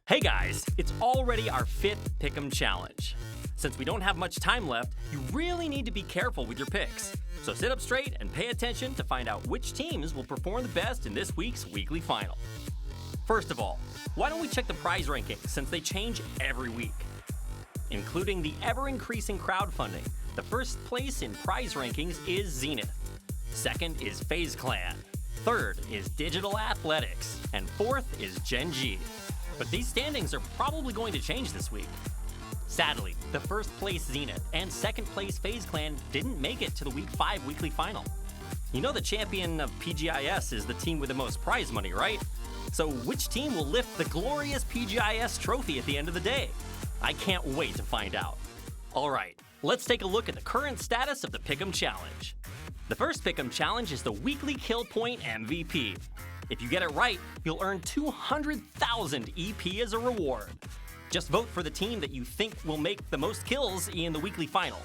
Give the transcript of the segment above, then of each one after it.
Hey guys, it's already our 5th Pick'em Challenge. Since we don't have much time left, you really need to be careful with your picks. So sit up straight and pay attention to find out which teams will perform the best in this week's weekly final. First of all, why don't we check the prize rankings since they change every week? Including the ever-increasing crowdfunding, the first place in prize rankings is Zenith. Second is FaZe Clan. Third is Digital Athletics. And fourth is Gen G. But these standings are probably going to change this week. Sadly, the first place Zenith and second place FaZe Clan didn't make it to the Week 5 weekly final. You know the champion of PGI.S is the team with the most prize money, right? So which team will lift the glorious PGI.S trophy at the end of the day? I can't wait to find out. Alright, let's take a look at the current status of the Pick'em Challenge. The first Pick'em Challenge is the weekly kill point MVP. If you get it right, you'll earn 200,000 EP as a reward. Just vote for the team that you think will make the most kills in the weekly final.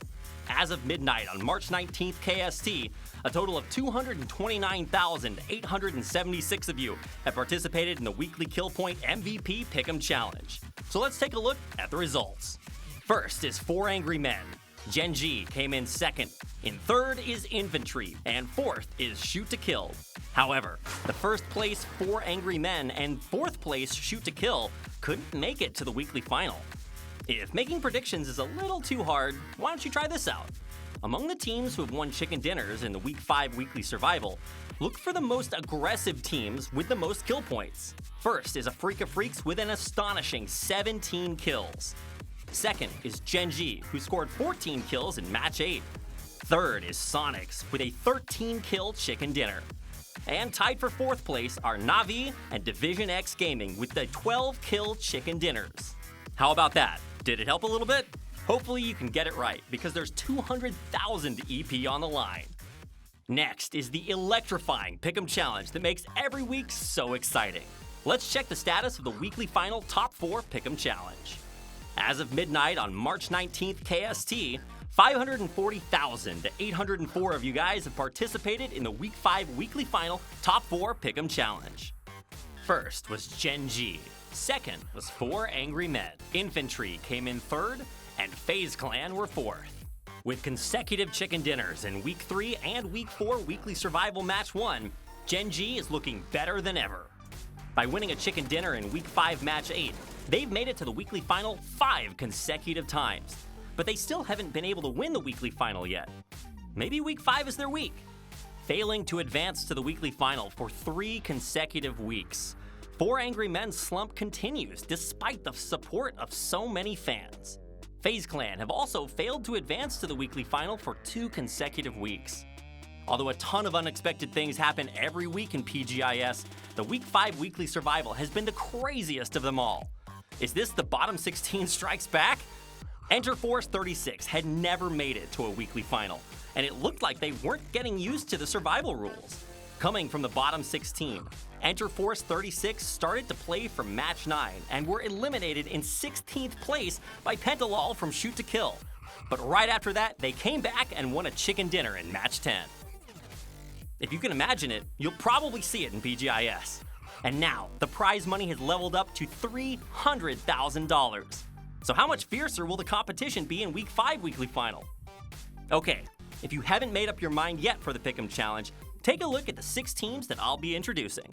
As of midnight on March 19th KST, a total of 229,876 of you have participated in the weekly kill point MVP Pick'em Challenge. So let's take a look at the results. First is 4 Angry Men. Gen G came in second. In third is Infantry, and fourth is Shoot to Kill. However, the first place 4 Angry Men and fourth place Shoot to Kill couldn't make it to the weekly final. If making predictions is a little too hard, why don't you try this out? Among the teams who have won chicken dinners in the Week 5 weekly survival, look for the most aggressive teams with the most kill points. First is a Freak of Freaks with an astonishing 17 kills. Second is Gen G, who scored 14 kills in Match 8. Third is Sonics, with a 13-kill chicken dinner. And tied for fourth place are Na'Vi and Division X Gaming with the 12-kill chicken dinners. How about that? Did it help a little bit? Hopefully you can get it right, because there's 200,000 EP on the line. Next is the electrifying Pick'em Challenge that makes every week so exciting. Let's check the status of the weekly final Top 4 Pick'em Challenge. As of midnight on March 19th KST, 540,804 of you guys have participated in the Week 5 weekly final Top 4 Pick'em Challenge. First was Gen G. Second was 4 Angry Men. Infantry came in third, and FaZe Clan were fourth. With consecutive chicken dinners in Week 3 and Week 4 weekly survival Match 1, Gen G is looking better than ever. By winning a chicken dinner in Week 5 Match 8, they've made it to the weekly final 5 consecutive times. But they still haven't been able to win the weekly final yet. Maybe Week 5 is their week. Failing to advance to the weekly final for 3 consecutive weeks, 4 Angry Men's slump continues despite the support of so many fans. FaZe Clan have also failed to advance to the weekly final for 2 consecutive weeks. Although a ton of unexpected things happen every week in PGI.S, the Week 5 weekly survival has been the craziest of them all. Is this the bottom 16 strikes back? Enter Force 36 had never made it to a weekly final, and it looked like they weren't getting used to the survival rules. Coming from the bottom 16, Enter Force 36 started to play from Match 9 and were eliminated in 16th place by Pentalol from Shoot to Kill. But right after that, they came back and won a chicken dinner in Match 10. If you can imagine it, you'll probably see it in PGI.S. And now, the prize money has leveled up to $300,000. So how much fiercer will the competition be in Week 5 weekly final? Okay, if you haven't made up your mind yet for the Pick'em Challenge, take a look at the 6 teams that I'll be introducing.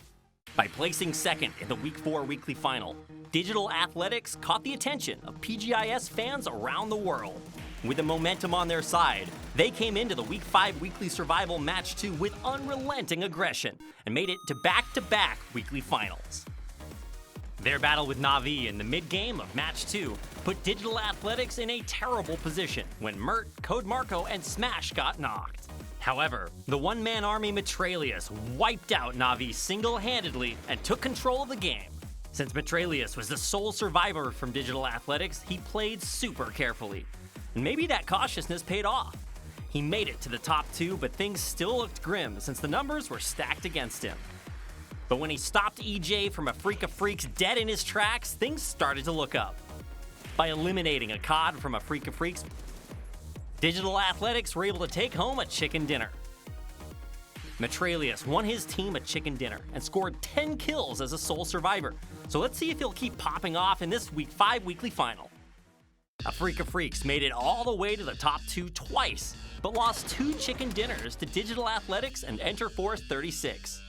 By placing second in the Week 4 weekly final, Digital Athletics caught the attention of PGI.S fans around the world. With the momentum on their side, they came into the Week 5 weekly survival Match 2 with unrelenting aggression and made it to back-to-back weekly finals. Their battle with Na'Vi in the mid-game of Match 2 put Digital Athletics in a terrible position when Mert, Code Marco, and Smash got knocked. However, the one-man army Metralius wiped out Na'Vi single-handedly and took control of the game. Since Metralius was the sole survivor from Digital Athletics, he played super carefully. And maybe that cautiousness paid off. He made it to the top 2, but things still looked grim since the numbers were stacked against him. But when he stopped EJ from a Freak of Freaks dead in his tracks, things started to look up. By eliminating a COD from a Freak of Freaks, Digital Athletics were able to take home a chicken dinner. Metrelius won his team a chicken dinner and scored 10 kills as a sole survivor, so let's see if he'll keep popping off in this Week 5 weekly final. A Freak of Freaks made it all the way to the top 2 twice, but lost 2 chicken dinners to Digital Athletics and Enter Force 36.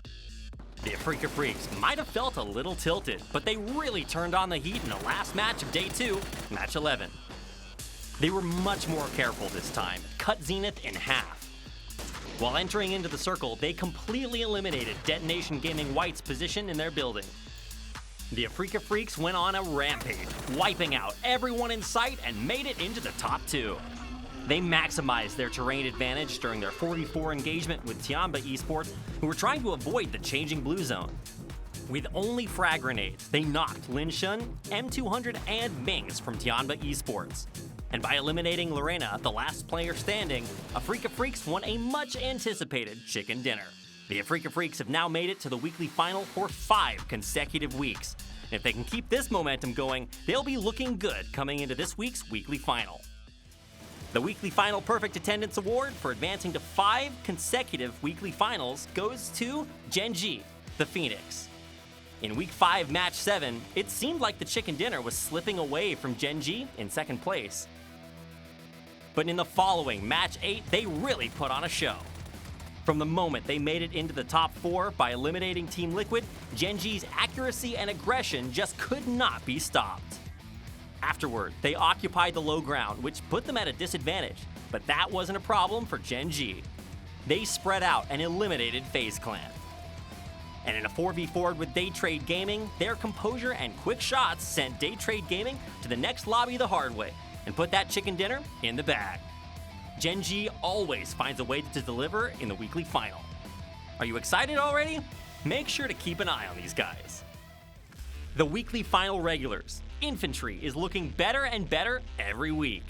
The Freak of Freaks might have felt a little tilted, but they really turned on the heat in the last match of Day 2, Match 11. They were much more careful this time, cut Zenith in half. While entering into the circle, they completely eliminated Detonation Gaming White's position in their building. The Freak of Freaks went on a rampage, wiping out everyone in sight and made it into the top 2. They maximized their terrain advantage during their 44 engagement with Tianba Esports, who were trying to avoid the changing blue zone. With only frag grenades, they knocked Lin Shun, M200, and Mings from Tianba Esports. And by eliminating Lorena, the last player standing, A Freak of Freaks won a much-anticipated chicken dinner. The Freak of Freaks have now made it to the weekly final for 5 consecutive weeks. And if they can keep this momentum going, they'll be looking good coming into this week's weekly final. The Weekly Final Perfect Attendance Award for advancing to 5 consecutive weekly finals goes to Genji, the Phoenix. In Week 5, Match 7, it seemed like the chicken dinner was slipping away from Genji in second place. But in the following Match 8, they really put on a show. From the moment they made it into the top 4 by eliminating Team Liquid, Genji's accuracy and aggression just could not be stopped. Afterward, they occupied the low ground, which put them at a disadvantage, but that wasn't a problem for Genji. They spread out and eliminated FaZe Clan. And in a 4v4 with Daytrade Gaming, their composure and quick shots sent Daytrade Gaming to the next lobby the hard way and put that chicken dinner in the bag. Genji always finds a way to deliver in the weekly final. Are you excited already? Make sure to keep an eye on these guys. The weekly final regulars. Infantry is looking better and better every week.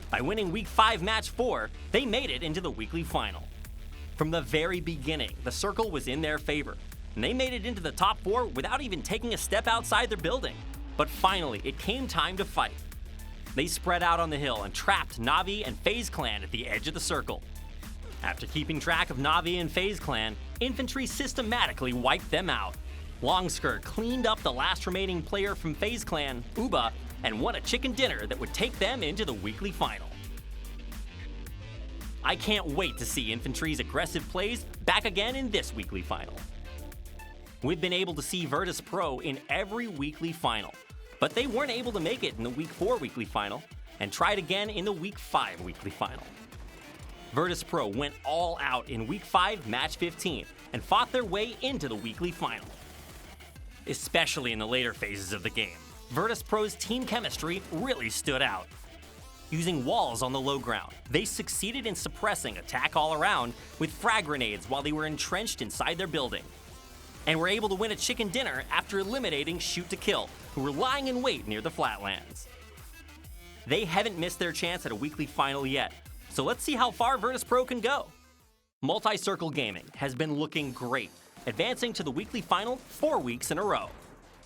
By winning Week 5 Match 4, they made it into the weekly final. From the very beginning, the circle was in their favor, and they made it into the top 4 without even taking a step outside their building. But finally, it came time to fight. They spread out on the hill and trapped Na'Vi and FaZe Clan at the edge of the circle. After keeping track of Na'Vi and FaZe Clan, Infantry systematically wiped them out. Longskirt cleaned up the last remaining player from FaZe Clan, Uba, and won a chicken dinner that would take them into the weekly final. I can't wait to see Infantry's aggressive plays back again in this weekly final. We've been able to see Virtus Pro in every weekly final, but they weren't able to make it in the Week 4 weekly final, and tried again in the Week 5 weekly final. Virtus Pro went all out in Week 5 Match 15 and fought their way into the weekly final. Especially in the later phases of the game, Virtus Pro's team chemistry really stood out. Using walls on the low ground, they succeeded in suppressing attack all around with frag grenades while they were entrenched inside their building. And were able to win a chicken dinner after eliminating Shoot to Kill, who were lying in wait near the flatlands. They haven't missed their chance at a weekly final yet, so let's see how far Virtus Pro can go. Multi-Circle Gaming has been looking great, advancing to the weekly final 4 weeks in a row.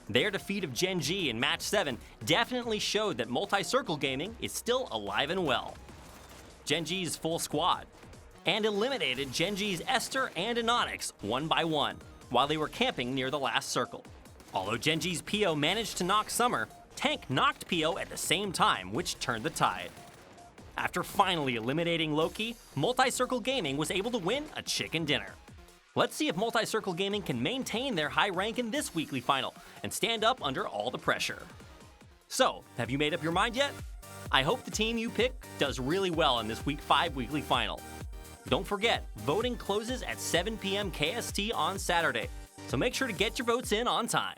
Their defeat of Genji in Match 7 definitely showed that Multi-Circle Gaming is still alive and well. Genji's full squad, and eliminated Genji's Esther and Anonix one by one, while they were camping near the last circle. Although Genji's PO managed to knock Summer, Tank knocked PO at the same time, which turned the tide. After finally eliminating Loki, Multi-Circle Gaming was able to win a chicken dinner. Let's see if Multi-Circle Gaming can maintain their high rank in this weekly final and stand up under all the pressure. So, have you made up your mind yet? I hope the team you pick does really well in this Week 5 weekly final. Don't forget, voting closes at 7 p.m. KST on Saturday, so make sure to get your votes in on time.